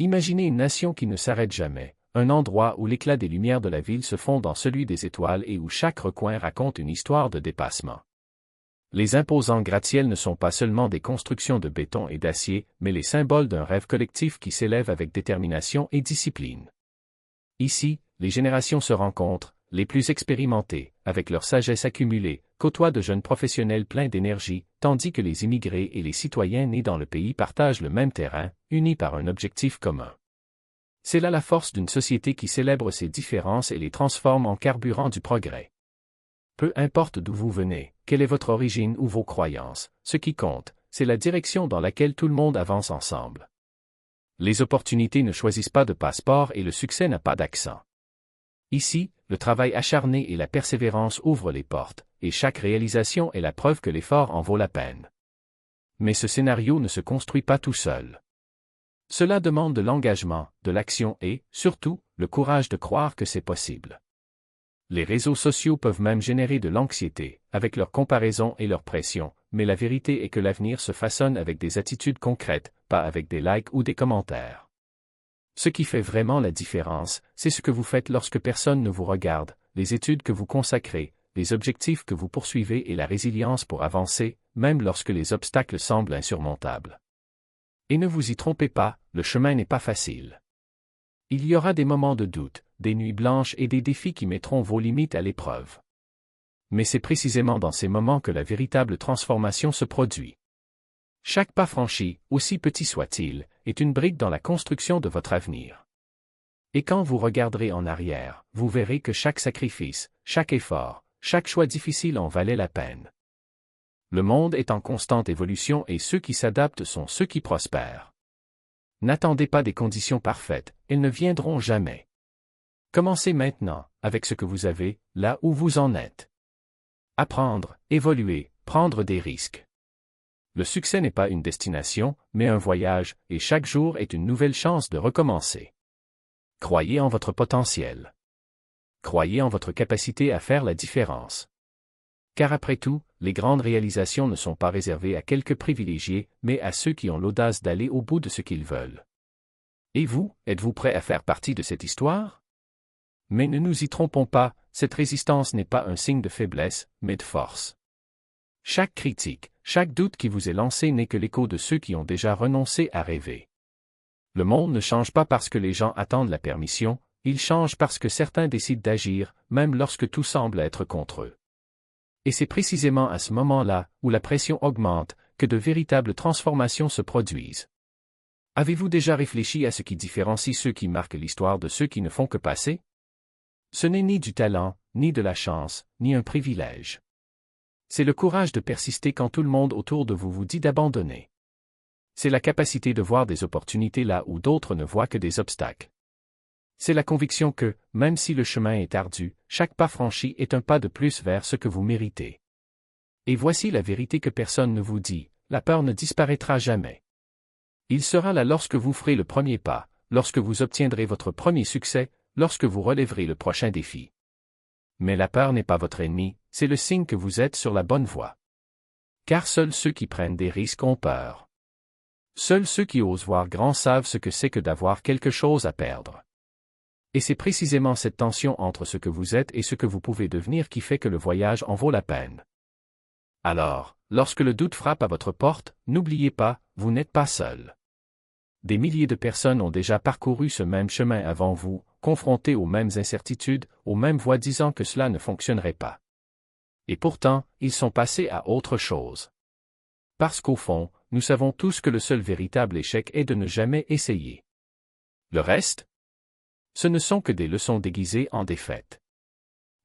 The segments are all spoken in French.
Imaginez une nation qui ne s'arrête jamais, un endroit où l'éclat des lumières de la ville se fond dans celui des étoiles et où chaque recoin raconte une histoire de dépassement. Les imposants gratte-ciels ne sont pas seulement des constructions de béton et d'acier, mais les symboles d'un rêve collectif qui s'élève avec détermination et discipline. Ici, les générations se rencontrent, les plus expérimentés, avec leur sagesse accumulée, côtoient de jeunes professionnels pleins d'énergie, tandis que les immigrés et les citoyens nés dans le pays partagent le même terrain, unis par un objectif commun. C'est là la force d'une société qui célèbre ses différences et les transforme en carburant du progrès. Peu importe d'où vous venez, quelle est votre origine ou vos croyances, ce qui compte, c'est la direction dans laquelle tout le monde avance ensemble. Les opportunités ne choisissent pas de passeport et le succès n'a pas d'accent. Ici, le travail acharné et la persévérance ouvrent les portes, et chaque réalisation est la preuve que l'effort en vaut la peine. Mais ce scénario ne se construit pas tout seul. Cela demande de l'engagement, de l'action et, surtout, le courage de croire que c'est possible. Les réseaux sociaux peuvent même générer de l'anxiété, avec leurs comparaisons et leurs pressions, mais la vérité est que l'avenir se façonne avec des attitudes concrètes, pas avec des likes ou des commentaires. Ce qui fait vraiment la différence, c'est ce que vous faites lorsque personne ne vous regarde, les études que vous consacrez, les objectifs que vous poursuivez et la résilience pour avancer, même lorsque les obstacles semblent insurmontables. Et ne vous y trompez pas, le chemin n'est pas facile. Il y aura des moments de doute, des nuits blanches et des défis qui mettront vos limites à l'épreuve. Mais c'est précisément dans ces moments que la véritable transformation se produit. Chaque pas franchi, aussi petit soit-il, est une brique dans la construction de votre avenir. Et quand vous regarderez en arrière, vous verrez que chaque sacrifice, chaque effort, chaque choix difficile en valait la peine. Le monde est en constante évolution et ceux qui s'adaptent sont ceux qui prospèrent. N'attendez pas des conditions parfaites, elles ne viendront jamais. Commencez maintenant, avec ce que vous avez, là où vous en êtes. Apprendre, évoluer, prendre des risques. Le succès n'est pas une destination, mais un voyage, et chaque jour est une nouvelle chance de recommencer. Croyez en votre potentiel. Croyez en votre capacité à faire la différence. Car après tout, les grandes réalisations ne sont pas réservées à quelques privilégiés, mais à ceux qui ont l'audace d'aller au bout de ce qu'ils veulent. Et vous, êtes-vous prêt à faire partie de cette histoire? Mais ne nous y trompons pas, cette résistance n'est pas un signe de faiblesse, mais de force. Chaque critique, chaque doute qui vous est lancé n'est que l'écho de ceux qui ont déjà renoncé à rêver. Le monde ne change pas parce que les gens attendent la permission, il change parce que certains décident d'agir, même lorsque tout semble être contre eux. Et c'est précisément à ce moment-là, où la pression augmente, que de véritables transformations se produisent. Avez-vous déjà réfléchi à ce qui différencie ceux qui marquent l'histoire de ceux qui ne font que passer? Ce n'est ni du talent, ni de la chance, ni un privilège. C'est le courage de persister quand tout le monde autour de vous vous dit d'abandonner. C'est la capacité de voir des opportunités là où d'autres ne voient que des obstacles. C'est la conviction que, même si le chemin est ardu, chaque pas franchi est un pas de plus vers ce que vous méritez. Et voici la vérité que personne ne vous dit, la peur ne disparaîtra jamais. Il sera là lorsque vous ferez le premier pas, lorsque vous obtiendrez votre premier succès, lorsque vous relèverez le prochain défi. Mais la peur n'est pas votre ennemi, c'est le signe que vous êtes sur la bonne voie. Car seuls ceux qui prennent des risques ont peur. Seuls ceux qui osent voir grand savent ce que c'est que d'avoir quelque chose à perdre. Et c'est précisément cette tension entre ce que vous êtes et ce que vous pouvez devenir qui fait que le voyage en vaut la peine. Alors, lorsque le doute frappe à votre porte, n'oubliez pas, vous n'êtes pas seul. Des milliers de personnes ont déjà parcouru ce même chemin avant vous, confrontés aux mêmes incertitudes, aux mêmes voix disant que cela ne fonctionnerait pas. Et pourtant, ils sont passés à autre chose. Parce qu'au fond, nous savons tous que le seul véritable échec est de ne jamais essayer. Le reste? Ce ne sont que des leçons déguisées en défaites.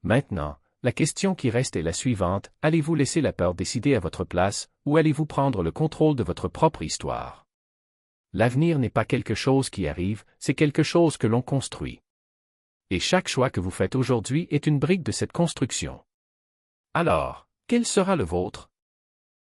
Maintenant, la question qui reste est la suivante, allez-vous laisser la peur décider à votre place, ou allez-vous prendre le contrôle de votre propre histoire? L'avenir n'est pas quelque chose qui arrive, c'est quelque chose que l'on construit. Et chaque choix que vous faites aujourd'hui est une brique de cette construction. Alors, quel sera le vôtre?